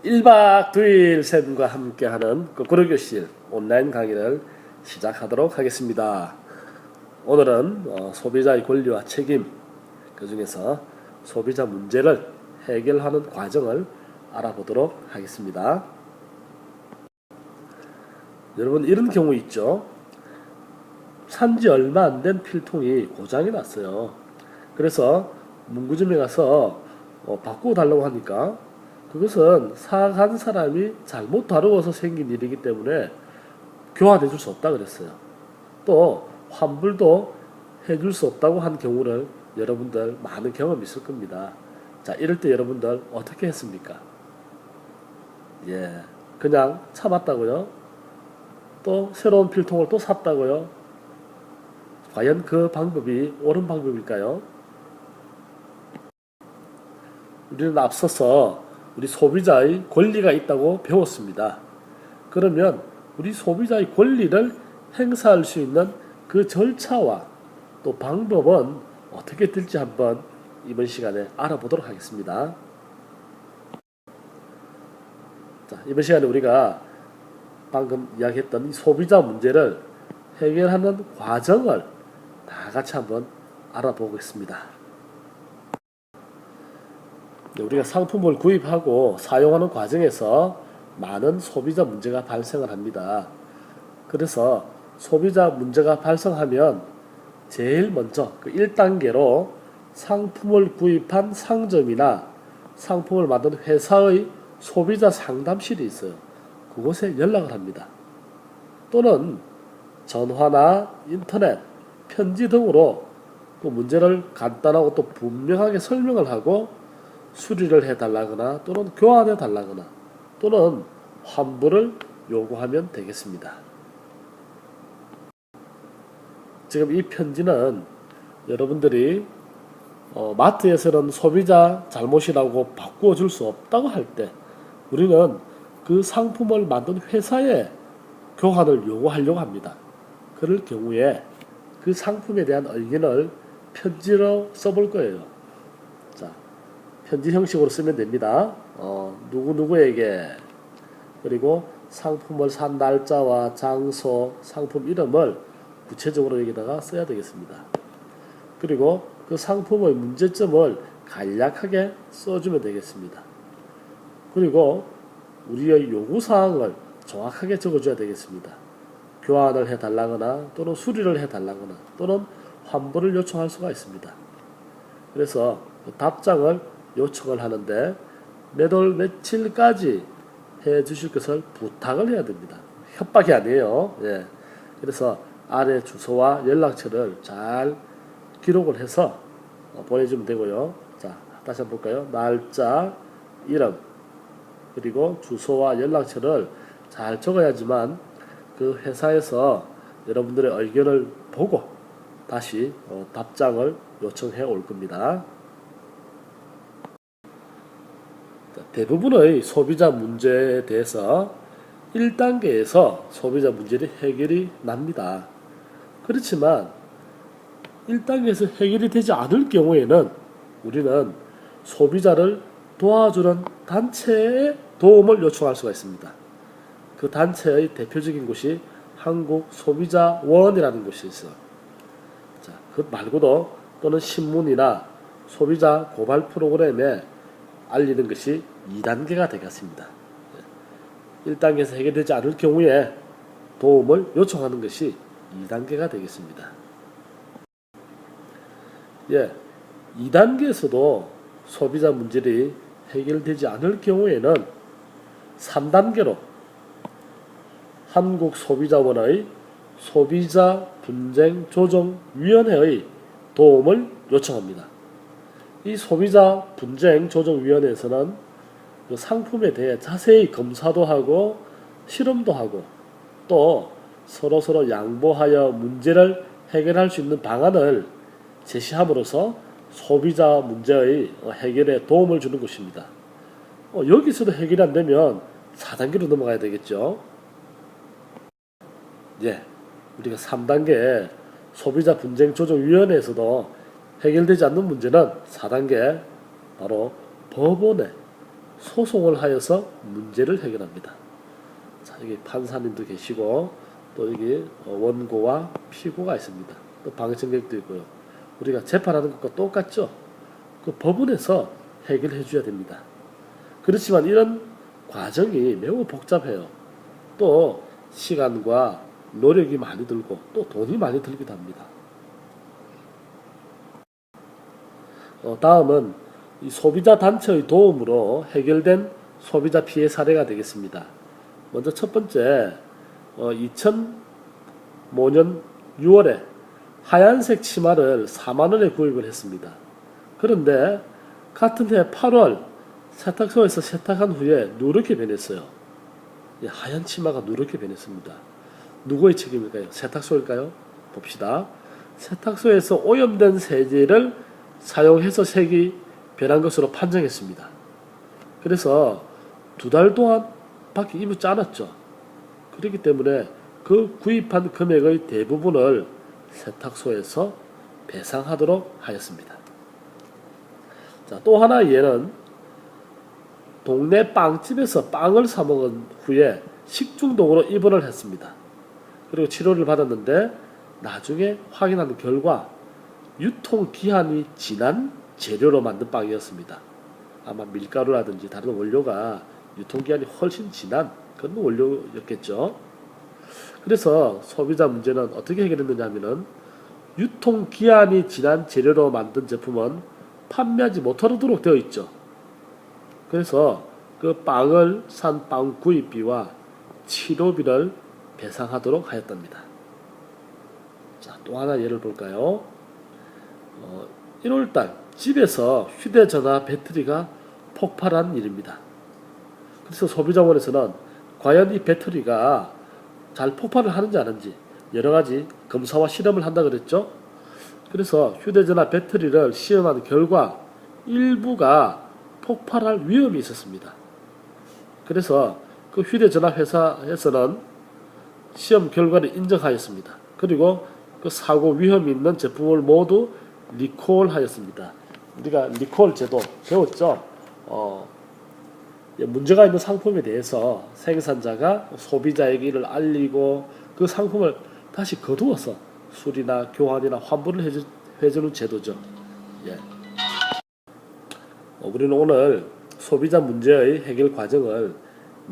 1박 2일 쌤과 함께하는 거꾸로 교실 온라인 강의를 시작하도록 하겠습니다. 오늘은 소비자의 권리와 책임, 그 중에서 소비자 문제를 해결하는 과정을 알아보도록 하겠습니다. 여러분, 이런 경우 있죠. 산지 얼마 안 된 필통이 고장이 났어요. 그래서 문구점에 가서 바꾸어 달라고 하니까 그것은 사간 사람이 잘못 다루어서 생긴 일이기 때문에 교환해 줄 수 없다 그랬어요. 또 환불도 해줄 수 없다고 한 경우를 여러분들 많은 경험이 있을 겁니다. 자, 이럴 때 여러분들 어떻게 했습니까? 그냥 참았다고요? 또 새로운 필통을 또 샀다고요? 과연 그 방법이 옳은 방법일까요? 우리는 앞서서 우리 소비자의 권리가 있다고 배웠습니다. 그러면 우리 소비자의 권리를 행사할 수 있는 그 절차와 또 방법은 어떻게 될지 한번 이번 시간에 알아보도록 하겠습니다. 자, 이번 시간에 우리가 방금 이야기했던 이 소비자 문제를 해결하는 과정을 다 같이 한번 알아보겠습니다. 우리가 상품을 구입하고 사용하는 과정에서 많은 소비자 문제가 발생을 합니다. 그래서 소비자 문제가 발생하면 제일 먼저 그 1단계로 상품을 구입한 상점이나 상품을 만든 회사의 소비자 상담실이 있어요. 그곳에 연락을 합니다. 또는 전화나 인터넷, 편지 등으로 그 문제를 간단하고 또 분명하게 설명을 하고 수리를 해달라거나 또는 교환해 달라거나 또는 환불을 요구하면 되겠습니다. 지금 이 편지는 여러분들이 마트에서는 소비자 잘못이라고 바꾸어 줄 수 없다고 할 때 우리는 그 상품을 만든 회사에 교환을 요구하려고 합니다. 그럴 경우에 그 상품에 대한 의견을 편지로 써볼 거예요. 자, 편지 형식으로 쓰면 됩니다. 누구누구에게, 그리고 상품을 산 날짜와 장소, 상품 이름을 구체적으로 여기다가 써야 되겠습니다. 그리고 그 상품의 문제점을 간략하게 써주면 되겠습니다. 그리고 우리의 요구사항을 정확하게 적어줘야 되겠습니다. 교환을 해달라거나 또는 수리를 해달라거나 또는 환불을 요청할 수가 있습니다. 그래서 그 답장을 요청을 하는데 몇 월 며칠까지 해 주실 것을 부탁을 해야 됩니다. 협박이 아니에요. 그래서 아래 주소와 연락처를 잘 기록을 해서 보내주면 되고요. 자, 다시 한번 볼까요? 날짜, 이름, 그리고 주소와 연락처를 잘 적어야지만 그 회사에서 여러분들의 의견을 보고 다시 답장을 요청해 올 겁니다. 대부분의 소비자 문제에 대해서 1단계에서 소비자 문제의 해결이 납니다. 그렇지만 1단계에서 해결이 되지 않을 경우에는 우리는 소비자를 도와주는 단체에 도움을 요청할 수가 있습니다. 그 단체의 대표적인 곳이 한국소비자원이라는 곳이 있어요. 자, 그 말고도 또는 신문이나 소비자 고발 프로그램에 알리는 것이 2단계가 되겠습니다. 1단계에서 해결되지 않을 경우에 도움을 요청하는 것이 2단계가 되겠습니다. 2단계에서도 소비자 문제들이 해결되지 않을 경우에는 3단계로 한국소비자원의 소비자분쟁조정위원회의 도움을 요청합니다. 이 소비자분쟁조정위원회에서는 그 상품에 대해 자세히 검사도 하고 실험도 하고 또 서로 양보하여 문제를 해결할 수 있는 방안을 제시함으로써 소비자 문제의 해결에 도움을 주는 것입니다. 여기서도 해결이 안 되면 4단계로 넘어가야 되겠죠. 우리가 3단계 소비자분쟁조정위원회에서도 해결되지 않는 문제는 4단계 바로 법원에 소송을 하여서 문제를 해결합니다. 자, 여기 판사님도 계시고 또 여기 원고와 피고가 있습니다. 또 방청객도 있고요. 우리가 재판하는 것과 똑같죠. 그 법원에서 해결해 줘야 됩니다. 그렇지만 이런 과정이 매우 복잡해요. 또 시간과 노력이 많이 들고 또 돈이 많이 들기도 합니다. 다음은 이 소비자 단체의 도움으로 해결된 소비자 피해 사례가 되겠습니다. 먼저 첫 번째, 2005년 6월에 하얀색 치마를 4만 원에 구입을 했습니다. 그런데 같은 해 8월 세탁소에서 세탁한 후에 누렇게 변했어요. 하얀 치마가 누렇게 변했습니다. 누구의 책임일까요? 세탁소일까요? 봅시다. 세탁소에서 오염된 세제를 사용해서 색이 변한 것으로 판정했습니다. 그래서 2달 동안 밖에 입지 않았죠. 그렇기 때문에 그 구입한 금액의 대부분을 세탁소에서 배상하도록 하였습니다. 자, 또 하나의 예는 동네 빵집에서 빵을 사 먹은 후에 식중독으로 입원을 했습니다. 그리고 치료를 받았는데 나중에 확인한 결과 유통기한이 지난 재료로 만든 빵이었습니다. 아마 밀가루라든지 다른 원료가 유통기한이 훨씬 지난 그런 원료였겠죠. 그래서 소비자 문제는 어떻게 해결했느냐 하면은 유통기한이 지난 재료로 만든 제품은 판매하지 못하도록 되어 있죠. 그래서 그 빵을 산 빵 구입비와 치료비를 배상하도록 하였답니다. 자, 또 하나 예를 볼까요? 1월달 집에서 휴대전화 배터리가 폭발한 일입니다. 그래서 소비자원에서는 과연 이 배터리가 잘 폭발을 하는지 안 하는지 여러가지 검사와 실험을 한다 그랬죠. 그래서 휴대전화 배터리를 시험한 결과 일부가 폭발할 위험이 있었습니다. 그래서 그 휴대전화 회사에서는 시험 결과를 인정하였습니다. 그리고 그 사고 위험이 있는 제품을 모두 리콜하였습니다. 우리가 리콜 제도 배웠죠. 문제가 있는 상품에 대해서 생산자가 소비자에게 이를 알리고 그 상품을 다시 거두어서 수리나 교환이나 환불을 해주는 제도죠. 예. 우리는 오늘 소비자 문제의 해결 과정을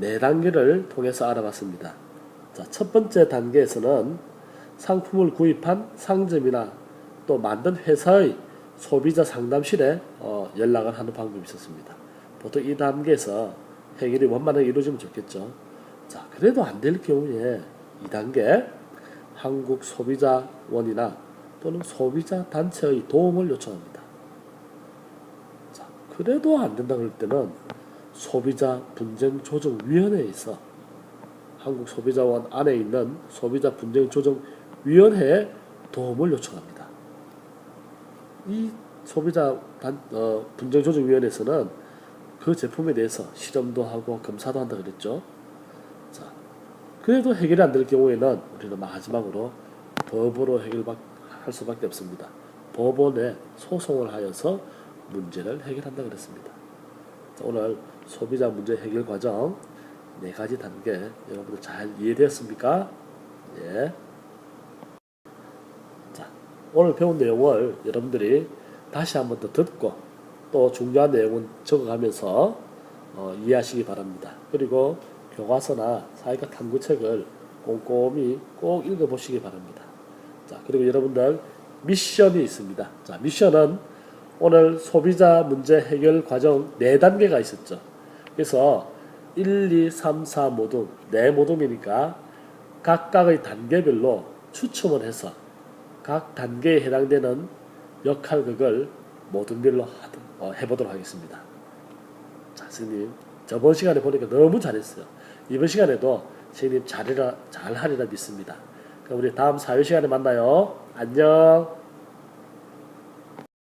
4단계를 통해서 알아봤습니다. 자, 첫 번째 단계에서는 상품을 구입한 상점이나 또 만든 회사의 소비자 상담실에 연락을 하는 방법이 있었습니다. 보통 이 단계에서 해결이 원만하게 이루어지면 좋겠죠. 자, 그래도 안 될 경우에 2단계 한국소비자원이나 또는 소비자 단체의 도움을 요청합니다. 자, 그래도 안 된다 그럴 때는 소비자 분쟁 조정 위원회에 있어 한국소비자원 안에 있는 소비자 분쟁 조정 위원회에 도움을 요청합니다. 이 소비자 분쟁 조정 위원회에서는 그 제품에 대해서 실험도 하고 검사도 한다 그랬죠. 자, 그래도 해결이 안 될 경우에는 우리는 마지막으로 법으로 해결할 수밖에 없습니다. 법원에 소송을 하여서 문제를 해결한다 그랬습니다. 자, 오늘 소비자 문제 해결 과정 4가지 단계 여러분들 잘 이해되었습니까? 예. 자, 오늘 배운 내용을 여러분들이 다시 한번 더 듣고 또 중요한 내용은 적어가면서 이해하시기 바랍니다. 그리고 교과서나 사회과 탐구책을 꼼꼼히 꼭 읽어보시기 바랍니다. 자, 그리고 여러분들 미션이 있습니다. 자, 미션은 오늘 소비자 문제 해결 과정 4단계가 있었죠. 그래서 1, 2, 3, 4 모둠, 4모둠이니까 각각의 단계별로 추첨을 해서 각 단계에 해당되는 역할극을 모둠별로 해보도록 하겠습니다. 자, 선생님 저번 시간에 보니까 너무 잘했어요. 이번 시간에도 선생님 잘하리라 믿습니다. 그럼 우리 다음 4회 시간에 만나요. 안녕.